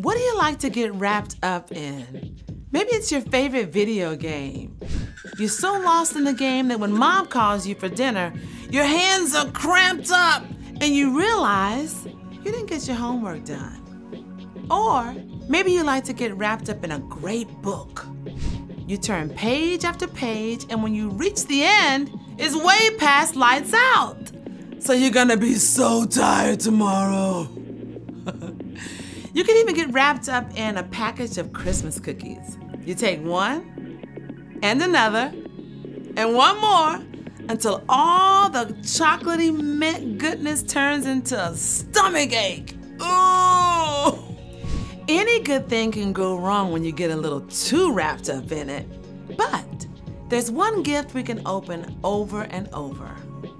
What do you like to get wrapped up in? Maybe it's your favorite video game. You're so lost in the game that when mom calls you for dinner, your hands are cramped up and you realize you didn't get your homework done. Or maybe you like to get wrapped up in a great book. You turn page after page, and when you reach the end, it's way past lights out. So you're gonna be so tired tomorrow. You can even get wrapped up in a package of Christmas cookies. You take one, and another, and one more, until all the chocolatey mint goodness turns into a stomach ache. Ooh! Any good thing can go wrong when you get a little too wrapped up in it. But there's one gift we can open over and over.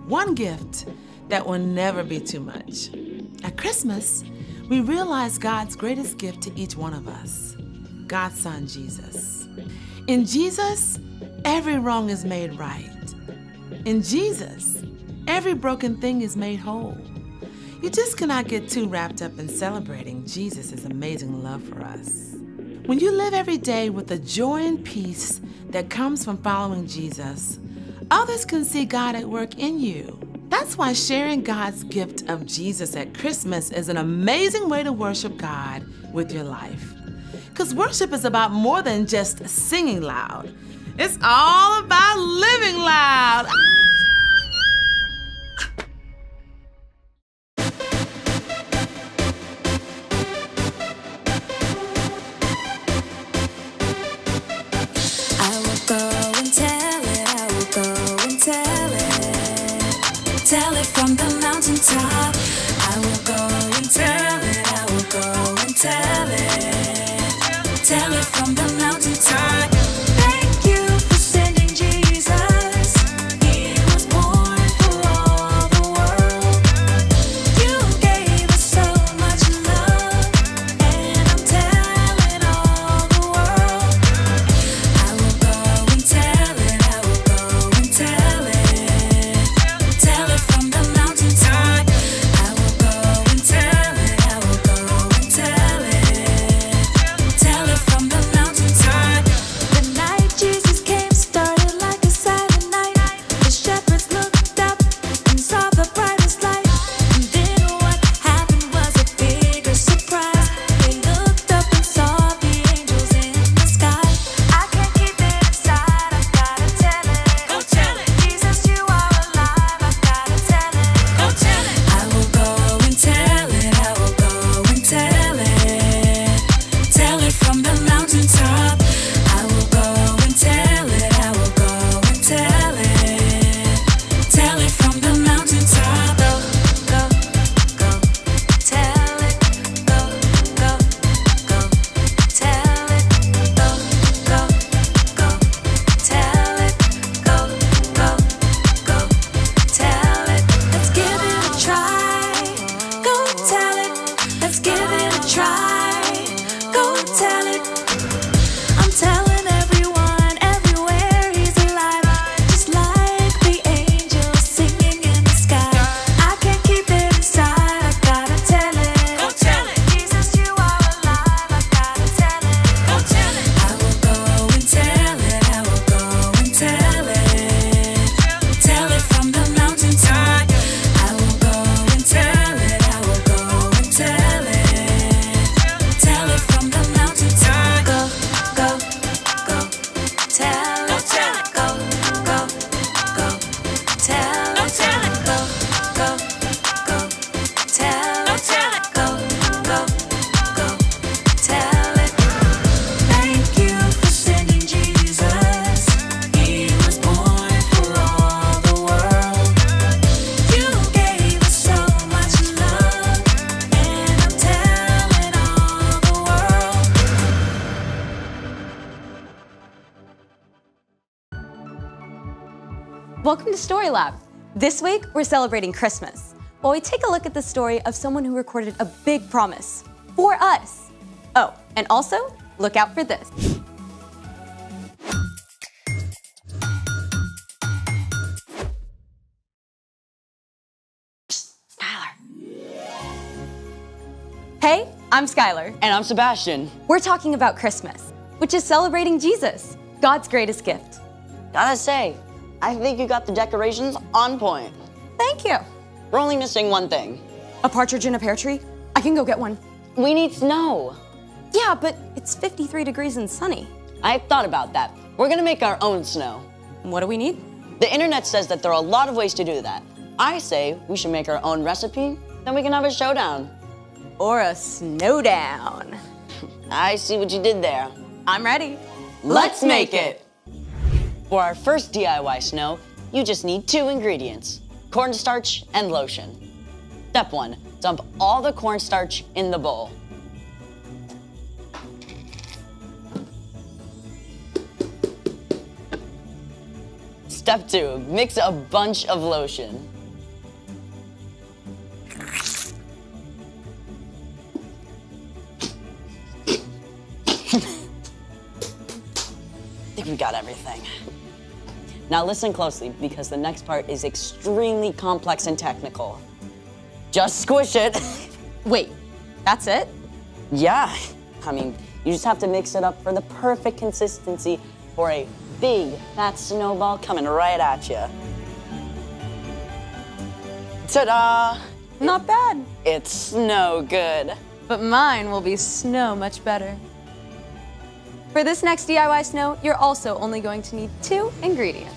One gift that will never be too much. At Christmas, we realize God's greatest gift to each one of us, God's Son, Jesus. In Jesus, every wrong is made right. In Jesus, every broken thing is made whole. You just cannot get too wrapped up in celebrating Jesus' amazing love for us. When you live every day with the joy and peace that comes from following Jesus, others can see God at work in you. That's why sharing God's gift of Jesus at Christmas is an amazing way to worship God with your life. Because worship is about more than just singing loud. It's all about living loud. Tell it from the mountaintop. I will go and tell it. I will go and tell it. Tell it from the mountaintop. Thank you for sending Jesus. He was born for all the world. You gave us so much love, and I'm telling all the world. I will go and tell it. I will go and tell it. From the mountaintop, I will go and tell it. I will go and tell it. Tell it from the mountaintop. The night Jesus came started like a silent night. The shepherds looked up and saw the brightest light. And then what happened was a bigger surprise. They looked up and saw the angels in the sky. I can't keep it inside, I've gotta tell it. Go tell it. Jesus, you are alive, I've gotta tell it. Go tell it. I will go and tell it. I will go and tell it. Tell it from the mountaintop. I will go and tell it. I will go and tell it. Tell it from the mountaintop. Go, go, go. Tell it. Go, go, go. Tell it. Go, go, go. Tell it. Go, go, go. Tell it. Let's give it a try. Go tell it. Let's give it a try. Go tell it. I'm telling everyone everywhere he's alive. Just like the angels singing in the sky. I can't keep it inside, I've gotta tell it. Go tell it. Jesus, you are alive, I've gotta tell it. Go tell it. I will go and tell it. I will go and tell it. Tell it from the mountaintop. I will go and tell it. I will go and tell it. Tell it from the mountaintop. Go, go, go. Tell it. Go, go, go. Tell it. Go, go, go. Tell it. Go, go, go. Tell it. Thank you for sending Jesus. He was born for all the world. You gave us so much love, and I'm telling all the world. Welcome to Story Lab. This week, we're celebrating Christmas, while we take a look at the story of someone who recorded a big promise for us. Oh, and also, look out for this. Hey, I'm Skylar. And I'm Sebastian. We're talking about Christmas, which is celebrating Jesus, God's greatest gift. Gotta say, I think you got the decorations on point. Thank you. We're only missing one thing. A partridge in a pear tree? I can go get one. We need snow. Yeah, but it's 53 degrees and sunny. I thought about that. We're gonna make our own snow. What do we need? The internet says that there are a lot of ways to do that. I say we should make our own recipe, then we can have a showdown. Or a snowdown. I see what you did there. I'm ready. Let's make it! For our first DIY snow, you just need 2 ingredients, cornstarch and lotion. Step 1, dump all the cornstarch in the bowl. Step 2, mix a bunch of lotion. I think we got everything. Now listen closely, because the next part is extremely complex and technical. Just squish it. Wait, that's it? Yeah, I mean, you just have to mix it up for the perfect consistency for a big, fat snowball coming right at you. Ta-da! Not bad. It's snow good. But mine will be snow much better. For this next DIY snow, you're also only going to need 2 ingredients.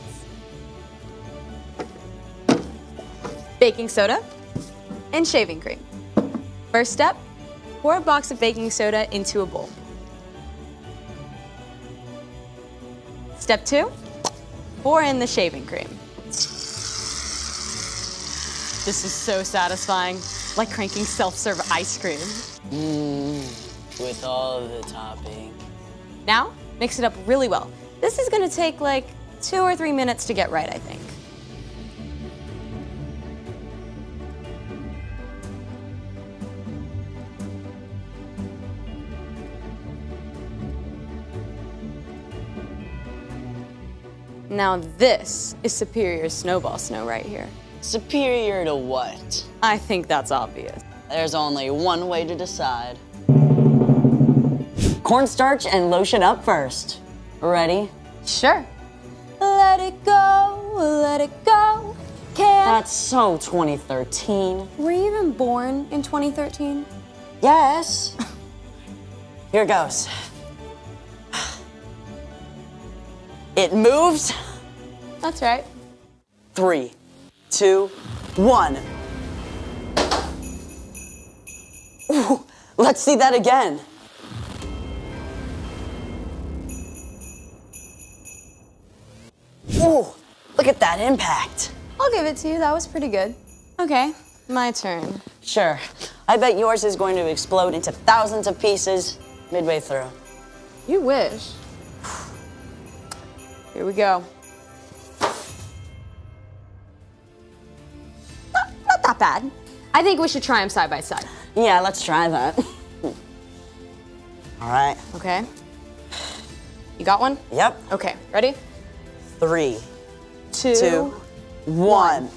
Baking soda and shaving cream. First step, pour a box of baking soda into a bowl. Step 2, pour in the shaving cream. This is so satisfying, like cranking self-serve ice cream. With all the topping. Now, mix it up really well. This is gonna take like 2 or 3 minutes to get right, I think. Now this is superior snowball snow right here. Superior to what? I think that's obvious. There's only one way to decide. Cornstarch and lotion up first. Ready? Sure. Let it go, let it go. That's so 2013. Were you even born in 2013? Yes. Here goes. It moves. That's right. 3, 2, 1. Ooh, let's see that again. Ooh, look at that impact. I'll give it to you, that was pretty good. Okay, my turn. Sure. I bet yours is going to explode into thousands of pieces midway through. You wish. Here we go. Not that bad. I think we should try them side by side. Yeah, let's try that. All right. Okay. You got one? Yep. Okay, ready? 3, 2, 2, 1.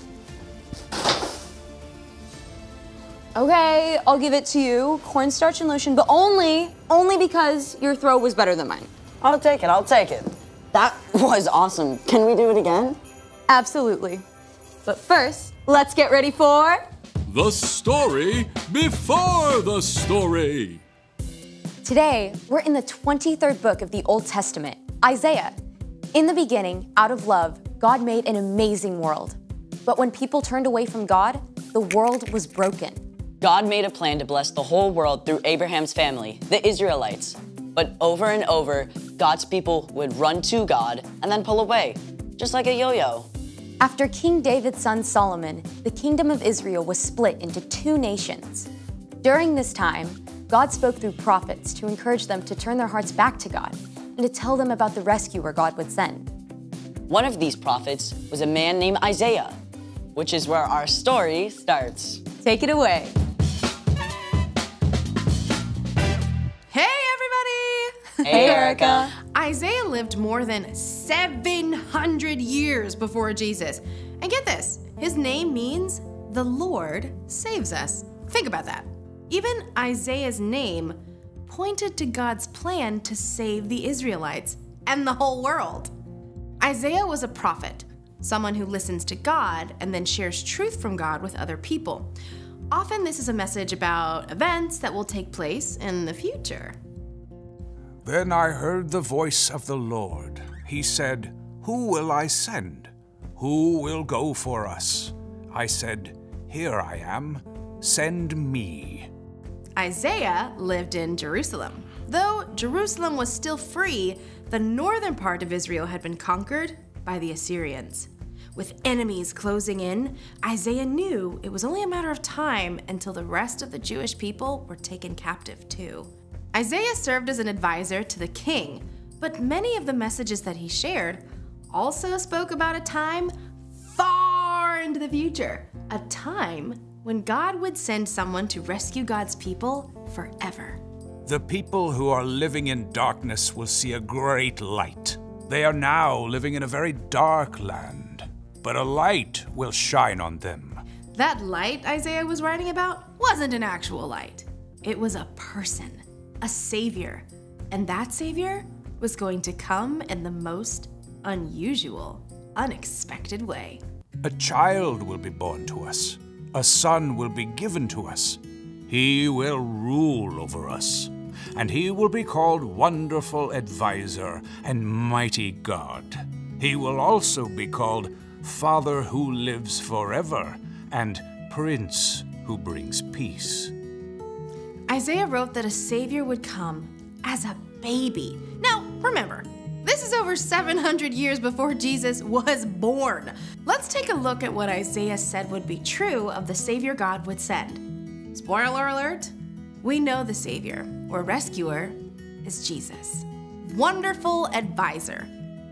Okay, I'll give it to you. Cornstarch and lotion, but only because your throw was better than mine. I'll take it, I'll take it. That was awesome. Can we do it again? Absolutely. But first, let's get ready for... The story before the story. Today, we're in the 23rd book of the Old Testament, Isaiah. In the beginning, out of love, God made an amazing world. But when people turned away from God, the world was broken. God made a plan to bless the whole world through Abraham's family, the Israelites. But over and over, God's people would run to God and then pull away, just like a yo-yo. After King David's son Solomon, the kingdom of Israel was split into 2 nations. During this time, God spoke through prophets to encourage them to turn their hearts back to God and to tell them about the rescuer God would send. One of these prophets was a man named Isaiah, which is where our story starts. Take it away. Hey, everybody! Hey, Erica. Isaiah lived more than 700 years before Jesus. And get this, his name means the Lord saves us. Think about that. Even Isaiah's name pointed to God's plan to save the Israelites and the whole world. Isaiah was a prophet, someone who listens to God and then shares truth from God with other people. Often this is a message about events that will take place in the future. Then I heard the voice of the Lord. He said, "Who will I send? Who will go for us?" I said, "Here I am. Send me." Isaiah lived in Jerusalem. Though Jerusalem was still free, the northern part of Israel had been conquered by the Assyrians. With enemies closing in, Isaiah knew it was only a matter of time until the rest of the Jewish people were taken captive too. Isaiah served as an advisor to the king, but many of the messages that he shared also spoke about a time far into the future, a time when God would send someone to rescue God's people forever. The people who are living in darkness will see a great light. They are now living in a very dark land, but a light will shine on them. That light Isaiah was writing about wasn't an actual light. It was a person, a savior, and that savior was going to come in the most unusual, unexpected way. A child will be born to us. A son will be given to us. He will rule over us, and he will be called Wonderful Advisor and Mighty God. He will also be called Father who lives forever and Prince who brings peace. Isaiah wrote that a savior would come as a baby. Now, remember, this is over 700 years before Jesus was born. Let's take a look at what Isaiah said would be true of the savior God would send. Spoiler alert, we know the savior or rescuer is Jesus. Wonderful advisor.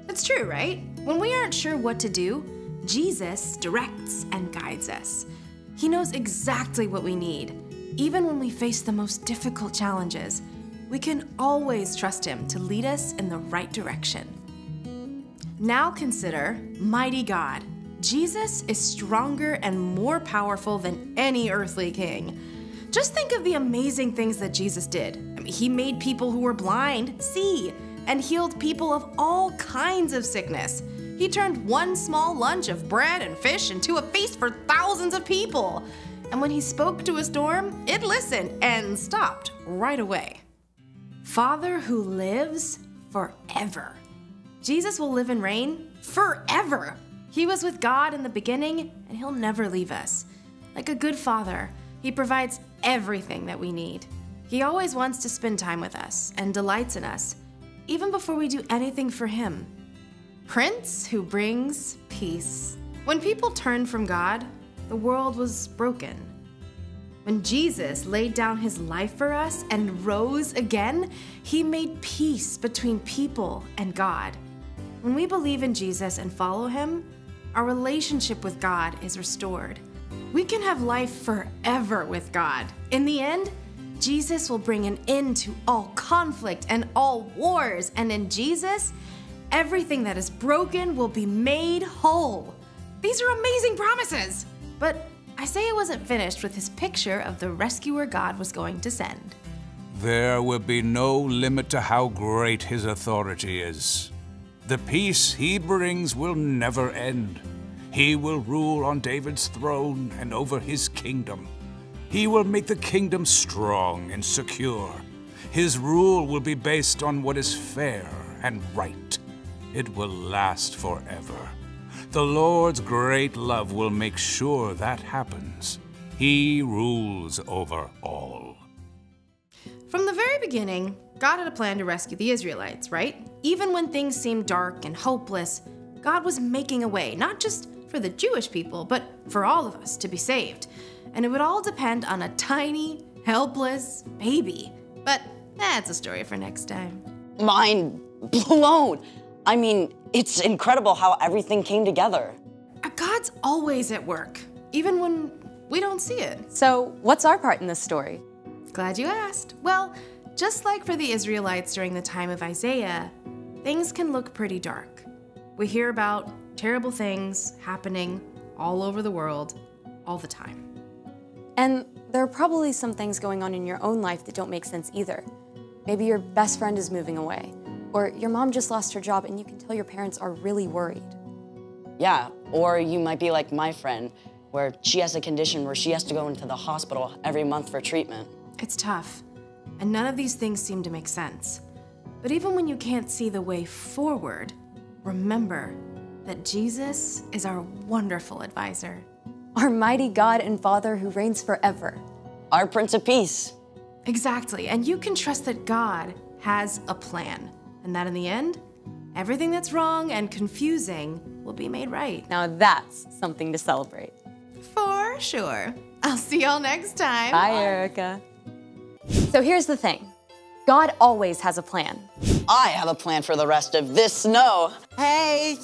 It's true, right? When we aren't sure what to do, Jesus directs and guides us. He knows exactly what we need. Even when we face the most difficult challenges, we can always trust him to lead us in the right direction. Now consider Mighty God. Jesus is stronger and more powerful than any earthly king. Just think of the amazing things that Jesus did. He made people who were blind see and healed people of all kinds of sickness. He turned one small lunch of bread and fish into a feast for thousands of people. And when he spoke to a storm, it listened and stopped right away. Father who lives forever. Jesus will live and reign forever. He was with God in the beginning, and he'll never leave us. Like a good father, he provides everything that we need. He always wants to spend time with us and delights in us, even before we do anything for him. Prince who brings peace. When people turned from God, the world was broken. When Jesus laid down his life for us and rose again, he made peace between people and God. When we believe in Jesus and follow him, our relationship with God is restored. We can have life forever with God. In the end, Jesus will bring an end to all conflict and all wars, and in Jesus, everything that is broken will be made whole. These are amazing promises! But Isaiah wasn't finished with his picture of the rescuer God was going to send. There will be no limit to how great his authority is. The peace he brings will never end. He will rule on David's throne and over his kingdom. He will make the kingdom strong and secure. His rule will be based on what is fair and right. It will last forever. The Lord's great love will make sure that happens. He rules over all. From the very beginning, God had a plan to rescue the Israelites, right? Even when things seemed dark and hopeless, God was making a way, not just for the Jewish people, but for all of us to be saved. And it would all depend on a tiny, helpless baby. But that's a story for next time. Mind blown. I mean, it's incredible how everything came together. God's always at work, even when we don't see it. So, what's our part in this story? Glad you asked. Well, just like for the Israelites during the time of Isaiah, things can look pretty dark. We hear about terrible things happening all over the world all the time. And there are probably some things going on in your own life that don't make sense either. Maybe your best friend is moving away, or your mom just lost her job and you can tell your parents are really worried. Yeah, or you might be like my friend, where she has a condition where she has to go into the hospital every month for treatment. It's tough, and none of these things seem to make sense. But even when you can't see the way forward, remember that Jesus is our wonderful advisor. Our mighty God and Father who reigns forever. Our Prince of Peace. Exactly, and you can trust that God has a plan, and that in the end, everything that's wrong and confusing will be made right. Now that's something to celebrate. For sure. I'll see y'all next time. Bye, Erica. So here's the thing. God always has a plan. I have a plan for the rest of this snow. Hey!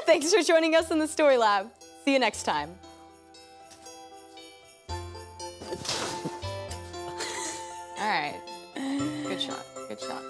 Thanks for joining us in the Story Lab. See you next time. All right. Good shot. Good shot.